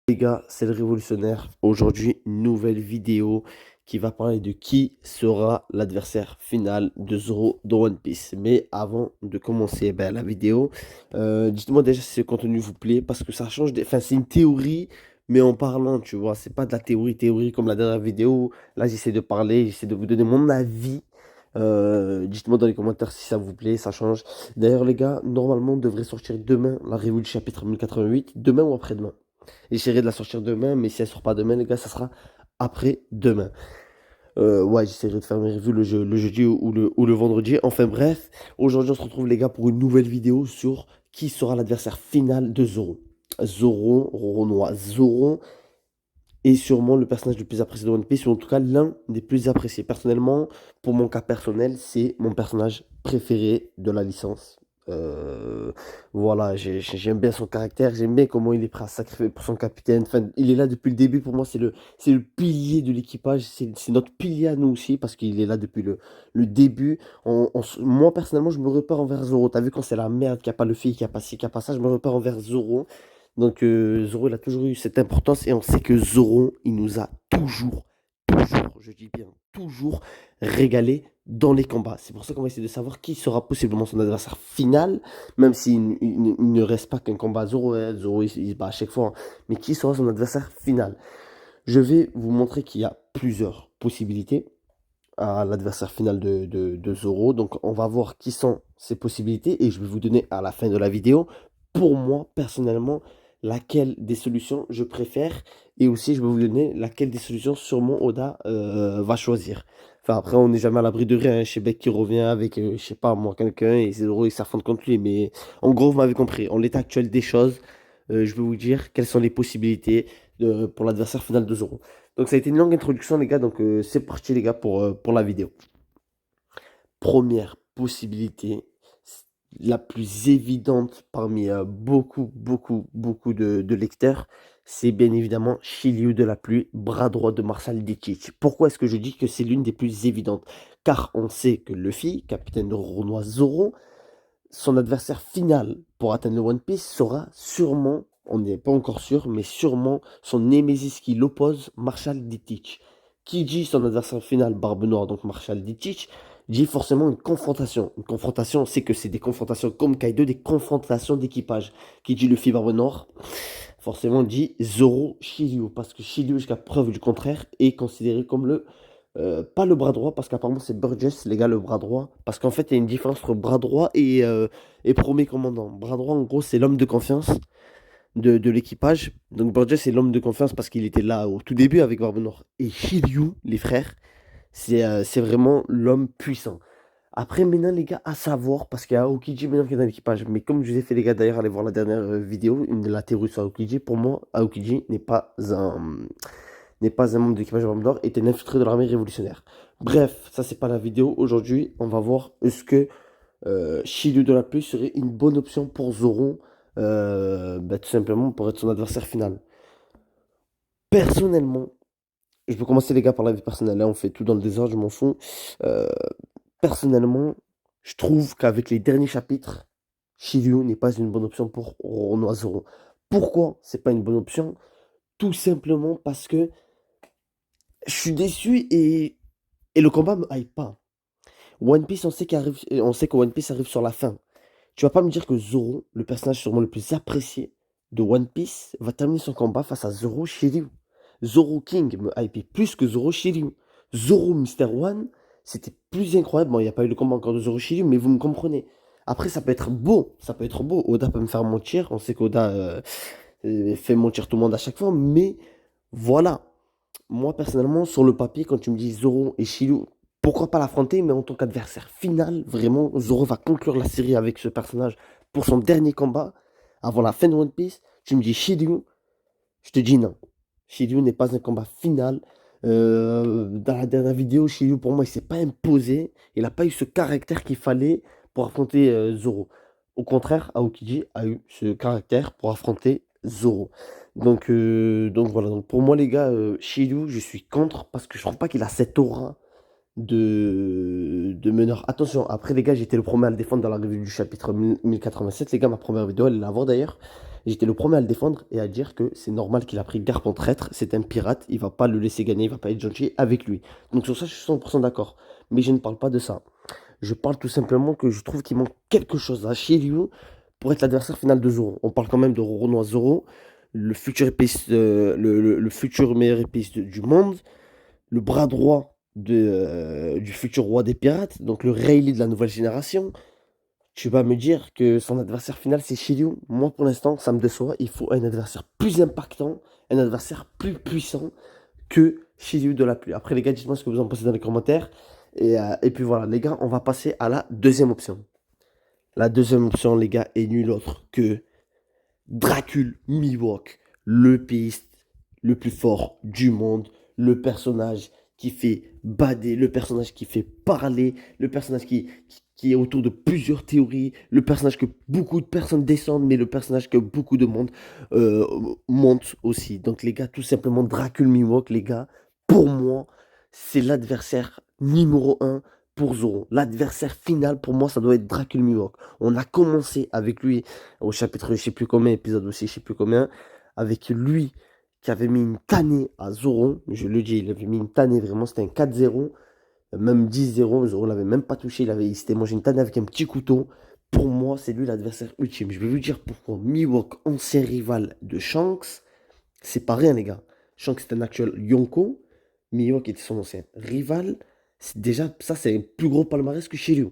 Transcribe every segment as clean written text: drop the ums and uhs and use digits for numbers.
Les gars, c'est le révolutionnaire. Aujourd'hui, une nouvelle vidéo qui va parler de qui sera l'adversaire final de Zoro dans One Piece. Mais avant de commencer la vidéo, dites-moi déjà si ce contenu vous plaît parce que ça change. Enfin, c'est une théorie, mais en parlant, tu vois. C'est pas de la théorie comme la dernière vidéo. Là, j'essaie de parler, j'essaie de vous donner mon avis. Dites-moi dans les commentaires si ça vous plaît, ça change. D'ailleurs, les gars, normalement, on devrait sortir demain la revue du chapitre 1088, demain ou après-demain. J'essaierai de la sortir demain, mais si elle sort pas demain, les gars, ça sera après-demain. Ouais, j'essaierai de faire mes reviews le jeudi ou le vendredi. Enfin bref, aujourd'hui, on se retrouve, les gars, pour une nouvelle vidéo sur qui sera l'adversaire final de Zoro. Zoro, Renoir. Zoro est sûrement le personnage le plus apprécié de One Piece, ou en tout cas l'un des plus appréciés. Personnellement, pour mon cas personnel, c'est mon personnage préféré de la licence. Euh, voilà, j'aime bien son caractère, j'aime bien comment il est prêt à sacrifier pour son capitaine. Enfin, il est là depuis le début, pour moi, c'est le pilier de l'équipage, c'est notre pilier à nous aussi, parce qu'il est là depuis le début. Moi, personnellement, je me repère envers Zoro. T'as vu quand c'est la merde, qu'il n'y a pas le fil, qu'il n'y a pas ci, qu'il n'y a pas ça, je me repère envers Zoro. Donc Zoro, il a toujours eu cette importance et on sait que Zoro, il nous a toujours, je dis bien toujours, régalé dans les combats. C'est pour ça qu'on va essayer de savoir qui sera possiblement son adversaire final, même s'il ne reste pas qu'un combat Zoro, hein. Zoro, il se bat à chaque fois, hein. Mais qui sera son adversaire final? Je vais vous montrer qu'il y a plusieurs possibilités à l'adversaire final de Zoro. Donc on va voir qui sont ces possibilités et je vais vous donner à la fin de la vidéo, pour moi personnellement, laquelle des solutions je préfère et aussi je vais vous donner laquelle des solutions sûrement Oda va choisir. Enfin après on n'est jamais à l'abri de rien, hein. Chez Beck qui revient avec, je sais pas moi, quelqu'un et Zoro il s'affronte contre lui. Mais en gros vous m'avez compris, en l'état actuel des choses, je vais vous dire quelles sont les possibilités pour l'adversaire final de Zoro. Donc ça a été une longue introduction les gars, donc c'est parti les gars pour la vidéo. Première possibilité, la plus évidente parmi beaucoup de lecteurs, c'est bien évidemment Shiryu de la Pluie, bras droit de Marshall Ditch. Pourquoi est-ce que je dis que c'est l'une des plus évidentes? Car on sait que Luffy, capitaine de Renoir Zoro, son adversaire final pour atteindre le One Piece sera sûrement, on n'est pas encore sûr, mais sûrement son némésis qui l'oppose, Marshall Ditch. Qui dit son adversaire final, Barbe Noire, donc Marshall Ditch, dit forcément une confrontation. Une confrontation, c'est que c'est des confrontations comme Kaido, des confrontations d'équipage. Qui dit Luffy Barbe Noire, forcément dit Zoro Shiryu, parce que Shiryu, jusqu'à preuve du contraire, est considéré comme pas le bras droit, parce qu'apparemment c'est Burgess, les gars, le bras droit. Parce qu'en fait, il y a une différence entre bras droit et premier commandant. Bras droit, en gros, c'est l'homme de confiance de l'équipage. Donc Burgess, c'est l'homme de confiance parce qu'il était là au tout début avec Barbe Noire. Et Shiryu, les frères, c'est vraiment l'homme puissant. Après, maintenant, les gars, à savoir, parce qu'il y a Aokiji maintenant qui est dans l'équipage. Mais comme je vous ai fait, les gars, d'ailleurs, allez voir la dernière vidéo, une de la théorie sur Aokiji. Pour moi, Aokiji n'est pas un membre de l'équipage de Barbe Noire, est un infiltré de l'armée révolutionnaire. Bref, ça, c'est pas la vidéo. Aujourd'hui, on va voir est-ce que Shiryu de la Pluie serait une bonne option pour Zoro, tout simplement pour être son adversaire final. Personnellement, je peux commencer, les gars, par la vie personnelle. Là, on fait tout dans le désordre, je m'en fous. Euh, Personnellement, je trouve qu'avec les derniers chapitres, Shiryu n'est pas une bonne option pour Renoir Zoro. Pourquoi c'est pas une bonne option? Tout simplement parce que je suis déçu et le combat me hype pas. One Piece, on sait que One Piece arrive sur la fin. Tu vas pas me dire que Zoro, le personnage sûrement le plus apprécié de One Piece, va terminer son combat face à Zoro Shiryu. Zoro King me hype plus que Zoro Shiryu. Zoro Mister One, c'était plus incroyable. Bon, il n'y a pas eu le combat encore de Zoro Shiryu, mais vous me comprenez. Après, ça peut être beau, ça peut être beau. Oda peut me faire mentir. On sait qu'Oda fait mentir tout le monde à chaque fois, mais voilà. Moi, personnellement, sur le papier, quand tu me dis Zoro et Shiryu, pourquoi pas l'affronter, mais en tant qu'adversaire final, vraiment, Zoro va conclure la série avec ce personnage pour son dernier combat, avant la fin de One Piece. Tu me dis Shiryu, je te dis non. Shiryu n'est pas un combat final. Dans la dernière vidéo, Shiryu, pour moi, il s'est pas imposé. Il n'a pas eu ce caractère qu'il fallait pour affronter Zoro. Au contraire, Aokiji a eu ce caractère pour affronter Zoro. Donc voilà. Donc pour moi, les gars, Shiryu, je suis contre parce que je trouve pas qu'il a cette aura de meneur. Attention, après, les gars, j'étais le premier à le défendre dans la revue du chapitre 1087. Les gars, ma première vidéo, elle est là à voir d'ailleurs. J'étais le premier à le défendre et à dire que c'est normal qu'il a pris garde en traître, c'est un pirate, il va pas le laisser gagner, il va pas être gentil avec lui. Donc sur ça, je suis 100% d'accord. Mais je ne parle pas de ça. Je parle tout simplement que je trouve qu'il manque quelque chose à Shiryu pour être l'adversaire final de Zoro. On parle quand même de Roronoa Zoro, le futur épéiste, le futur meilleur épéiste du monde, le bras droit du futur roi des pirates, donc le Rayleigh de la nouvelle génération. Tu vas me dire que son adversaire final, c'est Shiryu. Moi, pour l'instant, ça me déçoit. Il faut un adversaire plus impactant, un adversaire plus puissant que Shiryu de la pluie. Après, les gars, dites-moi ce que vous en pensez dans les commentaires. Et puis voilà, les gars, on va passer à la deuxième option. La deuxième option, les gars, est nulle autre que Dracul Mihawk, le piste le plus fort du monde, le personnage qui fait bader, le personnage qui fait parler, le personnage qui est autour de plusieurs théories, le personnage que beaucoup de personnes descendent, mais le personnage que beaucoup de monde euh, monte aussi. Donc les gars, tout simplement Dracul Mihawk, les gars, pour moi, c'est l'adversaire numéro un pour Zoro. L'adversaire final, pour moi, ça doit être Dracul Mihawk. On a commencé avec lui au chapitre, je sais plus combien, épisode aussi, je sais plus combien, avec lui qui avait mis une tannée à Zoro. Je le dis, il avait mis une tannée, vraiment, c'était un 4-0, même 10-0. Zoro l'avait même pas touché, il s'était mangé une tannée avec un petit couteau. Pour moi, c'est lui l'adversaire ultime. Je vais vous dire pourquoi. Mihawk, ancien rival de Shanks, c'est pas rien, les gars. Shanks est un actuel Yonko. Mihawk était son ancien rival. Déjà, ça, c'est un plus gros palmarès que Shiryu.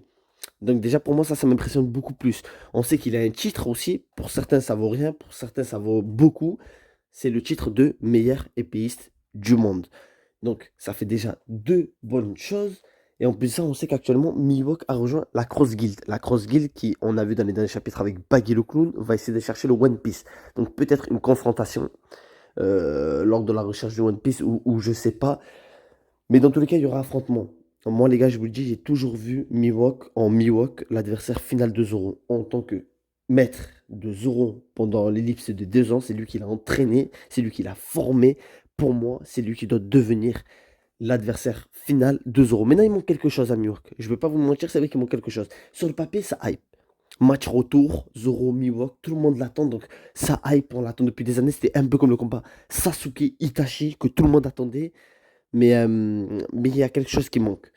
Donc déjà, pour moi, ça m'impressionne beaucoup plus. On sait qu'il a un titre aussi. Pour certains, ça vaut rien. Pour certains, ça vaut beaucoup. C'est le titre de meilleur épéiste du monde. Donc, ça fait déjà deux bonnes choses. Et en plus de ça, on sait qu'actuellement, Mihawk a rejoint la Cross Guild. La Cross Guild qui, on a vu dans les derniers chapitres avec Baggy le Clown, va essayer de chercher le One Piece. Donc peut-être une confrontation lors de la recherche du One Piece ou je sais pas. Mais dans tous les cas, il y aura affrontement. Moi, les gars, je vous le dis, j'ai toujours vu Mihawk en Mihawk, l'adversaire final de Zoro. En tant que maître de Zoro pendant l'ellipse de 2 ans, c'est lui qui l'a entraîné, c'est lui qui l'a formé. Pour moi, c'est lui qui doit devenir l'adversaire final de Zoro. Maintenant, il manque quelque chose à Mihawk. Je ne vais pas vous mentir, c'est vrai qu'il manque quelque chose. Sur le papier, ça hype. Match retour, Zoro, Mihawk, tout le monde l'attend, donc ça hype, on l'attend depuis des années. C'était un peu comme le combat Sasuke-Itachi que tout le monde attendait. Mais il y a quelque chose qui manque.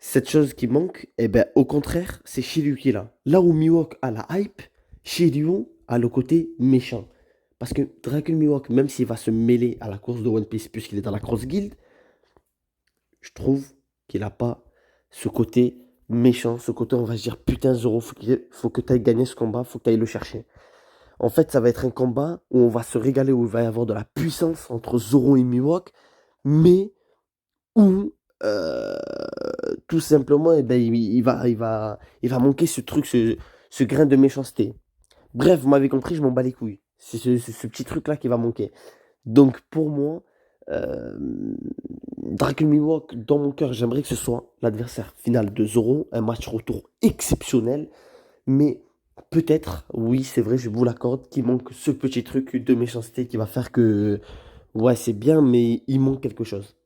Cette chose qui manque, eh ben, au contraire, c'est Shiryu qui est là. Là où Mihawk a la hype, Shiryu a le côté méchant. Parce que Dragon Mihawk, même s'il va se mêler à la course de One Piece puisqu'il est dans la Cross Guild, je trouve qu'il n'a pas ce côté méchant, ce côté on va se dire putain Zoro, faut que tu ailles gagner ce combat, faut que tu ailles le chercher. En fait, ça va être un combat où on va se régaler, où il va y avoir de la puissance entre Zoro et Mihawk, mais où tout simplement, eh ben, il va manquer ce truc, ce grain de méchanceté. Bref, vous m'avez compris, je m'en bats les couilles. C'est ce petit truc-là qui va manquer. Donc pour moi, euh, Dragon Mihawk, dans mon cœur, j'aimerais que ce soit l'adversaire final de Zoro, un match retour exceptionnel, mais peut-être, oui, c'est vrai, je vous l'accorde, qu'il manque ce petit truc de méchanceté qui va faire que, ouais, c'est bien, mais il manque quelque chose.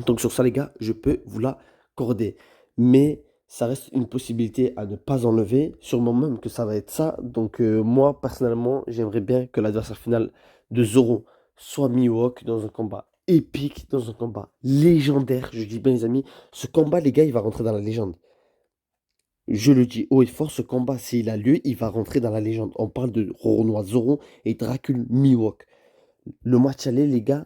Donc sur ça, les gars, je peux vous l'accorder. Mais ça reste une possibilité à ne pas enlever. Sûrement même que ça va être ça. Donc moi, personnellement, j'aimerais bien que l'adversaire final de Zoro soit Mihawk dans un combat épique, dans un combat légendaire. Je dis bien les amis, ce combat, les gars, il va rentrer dans la légende. Je le dis haut et fort, ce combat, s'il a lieu, il va rentrer dans la légende. On parle de Roronoa Zoro et Dracul Mihawk. Le match aller, les gars,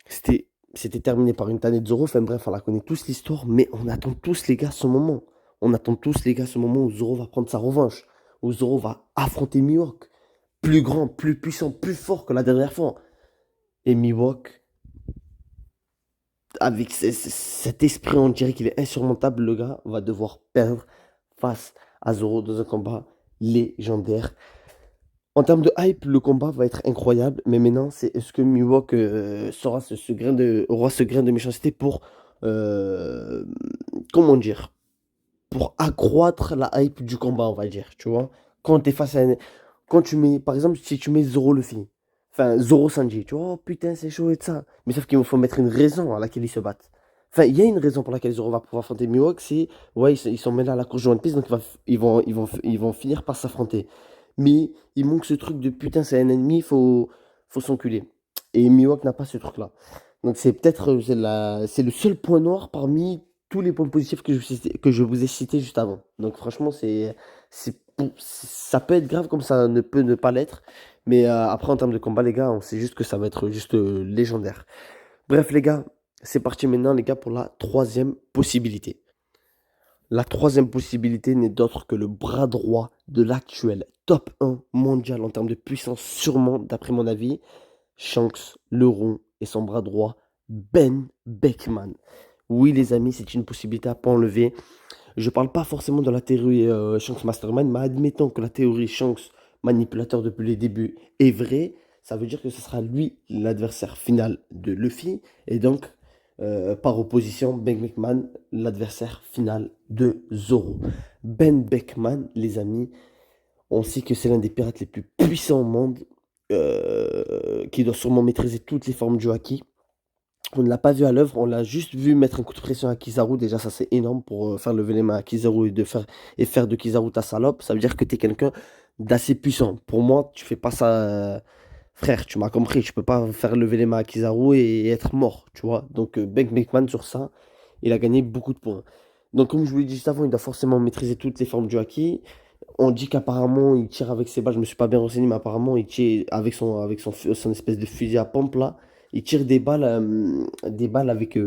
c'était c'était terminé par une tannée de Zoro. Enfin bref, on la connaît tous l'histoire, mais on attend tous les gars ce moment. On attend tous les gars ce moment où Zoro va prendre sa revanche, où Zoro va affronter Mihawk. Plus grand, plus puissant, plus fort que la dernière fois. Et Mihawk, avec cet esprit, on dirait qu'il est insurmontable, le gars va devoir perdre face à Zoro dans un combat légendaire. En termes de hype, le combat va être incroyable, mais maintenant, c'est est-ce que Mihawk aura ce grain de méchanceté pour, euh, comment dire, pour accroître la hype du combat, on va dire, tu vois. Quand t'es face à quand tu mets, par exemple, si tu mets Zoro Luffy, enfin Zoro Sanji, tu vois, oh putain, c'est chaud et tout ça. Mais sauf qu'il faut mettre une raison à laquelle ils se battent. Enfin, il y a une raison pour laquelle Zoro va pouvoir affronter Mihawk, c'est, ouais, ils sont mêlés à la course de One Piece, donc ils vont finir par s'affronter. Mais il manque ce truc de putain, c'est un ennemi, faut s'enculer. Et Mihawk n'a pas ce truc-là. Donc c'est peut-être c'est le seul point noir parmi tous les points positifs que je vous ai cités juste avant. Donc franchement, ça peut être grave comme ça ne peut ne pas l'être. Mais après, en termes de combat, les gars, on sait juste que ça va être juste légendaire. Bref, les gars, c'est parti maintenant, les gars, pour la troisième possibilité. La troisième possibilité n'est d'autre que le bras droit de l'actuel top 1 mondial en termes de puissance, sûrement, d'après mon avis, Shanks, le rond et son bras droit, Ben Beckman. Oui, les amis, c'est une possibilité à pas enlever. Je parle pas forcément de la théorie Shanks Mastermind, mais admettons que la théorie Shanks manipulateur depuis les débuts est vraie, ça veut dire que ce sera lui l'adversaire final de Luffy, et donc, par opposition, Ben Beckman, l'adversaire final de Zoro. Ben Beckman, les amis, on sait que c'est l'un des pirates les plus puissants au monde, qui doit sûrement maîtriser toutes les formes du haki. On ne l'a pas vu à l'œuvre, on l'a juste vu mettre un coup de pression à Kizaru. Déjà, ça c'est énorme pour faire lever les mains à Kizaru et faire de Kizaru ta salope. Ça veut dire que tu es quelqu'un d'assez puissant. Pour moi, tu fais pas ça, frère, tu m'as compris. Tu peux pas faire lever les mains à Kizaru et être mort, tu vois. Donc, Ben Beckman sur ça, il a gagné beaucoup de points. Donc, comme je vous l'ai dit juste avant, il doit forcément maîtriser toutes les formes du haki. On dit qu'apparemment, il tire avec ses balles. Je me suis pas bien renseigné, mais apparemment, il tire avec son espèce de fusil à pompe là. Il tire des balles avec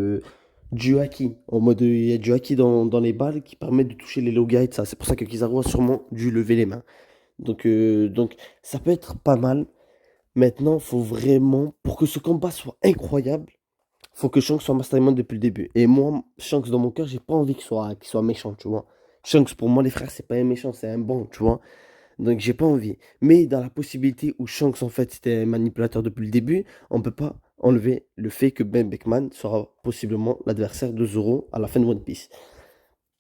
du haki. En mode, il y a du haki dans les balles qui permet de toucher les low guides. Ça, c'est pour ça que Kizaru a sûrement dû lever les mains. Donc, ça peut être pas mal. Maintenant, faut vraiment, pour que ce combat soit incroyable, faut que Shanks soit mastermind depuis le début. Et moi, Shanks, dans mon cœur, j'ai pas envie qu'il soit méchant, tu vois. Shanks, pour moi, les frères, c'est pas un méchant, c'est un bon, tu vois. Donc, j'ai pas envie. Mais dans la possibilité où Shanks, en fait, c'était un manipulateur depuis le début, on peut pas enlever le fait que Ben Beckman sera possiblement l'adversaire de Zoro à la fin de One Piece.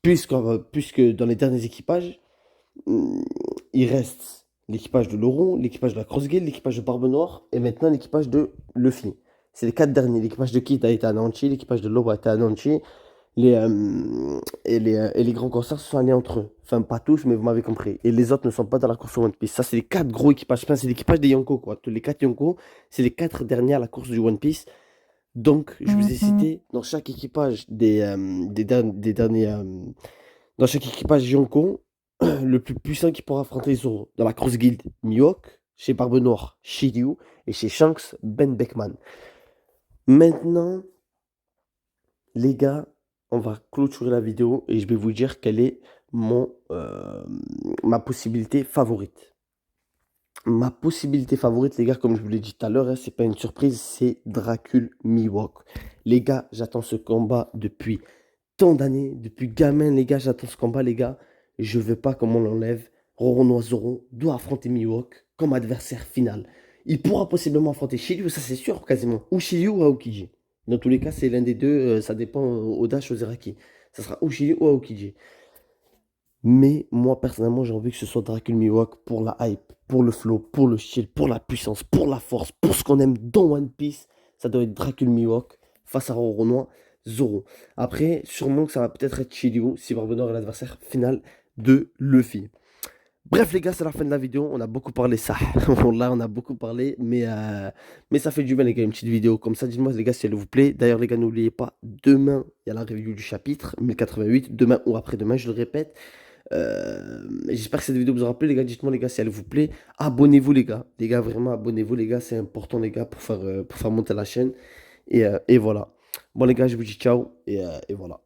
Puisque dans les derniers équipages, hum, il reste l'équipage de Laurent, l'équipage de la Cross Guild, l'équipage de Barbe Noire et maintenant l'équipage de Luffy. C'est les quatre derniers. L'équipage de Kid a été anéanti, l'équipage de Lobo a été anéanti, et les grands corsaires se sont alliés entre eux. Enfin, pas tous, mais vous m'avez compris. Et les autres ne sont pas dans la course au One Piece. Ça, c'est les quatre gros équipages. Enfin, c'est l'équipage des Yonko, quoi. Tous les quatre Yonko, c'est les quatre derniers à la course du One Piece. Donc, je vous ai cité dans chaque équipage des derniers. Dans chaque équipage Yonko, le plus puissant qui pourra affronter Zoro. Dans la Cross Guild, Mihawk. Chez Barbe Noire, Shiryu. Et chez Shanks, Ben Beckman. Maintenant, les gars, on va clôturer la vidéo et je vais vous dire quelle est ma possibilité favorite. Ma possibilité favorite, les gars, comme je vous l'ai dit tout à l'heure, hein, c'est pas une surprise, c'est Dracul Mihawk. Les gars, j'attends ce combat depuis tant d'années, depuis gamin, les gars, j'attends ce combat, les gars. Je veux pas qu'on l'enlève. Roronoa Zoro doit affronter Mihawk comme adversaire final. Il pourra possiblement affronter Shiryu, ça c'est sûr, quasiment. Ou Shiryu ou Aokiji. Dans tous les cas, c'est l'un des deux, ça dépend au Dash, au Zeraki. Ça sera ou Shiryu ou Aokiji. Mais moi, personnellement, j'ai envie que ce soit Dracul Mihawk pour la hype, pour le flow, pour le style, pour la puissance, pour la force, pour ce qu'on aime dans One Piece. Ça doit être Dracul Mihawk face à Roronoa Zoro. Après, sûrement que ça va peut-être être Shiryu si Barbenor est l'adversaire final de Luffy. Bref, les gars, c'est la fin de la vidéo. On a beaucoup parlé ça. Là, on a beaucoup parlé, mais ça fait du bien, les gars, une petite vidéo comme ça. Dites-moi, les gars, si elle vous plaît. D'ailleurs, les gars, n'oubliez pas, demain, il y a la review du chapitre 1088. Demain ou après-demain, je le répète. J'espère que cette vidéo vous aura plu, les gars. Dites-moi, les gars, si elle vous plaît. Abonnez-vous, les gars. Les gars, vraiment, abonnez-vous, les gars. C'est important, les gars, pour faire monter la chaîne. Et voilà. Bon, les gars, je vous dis ciao. Et voilà.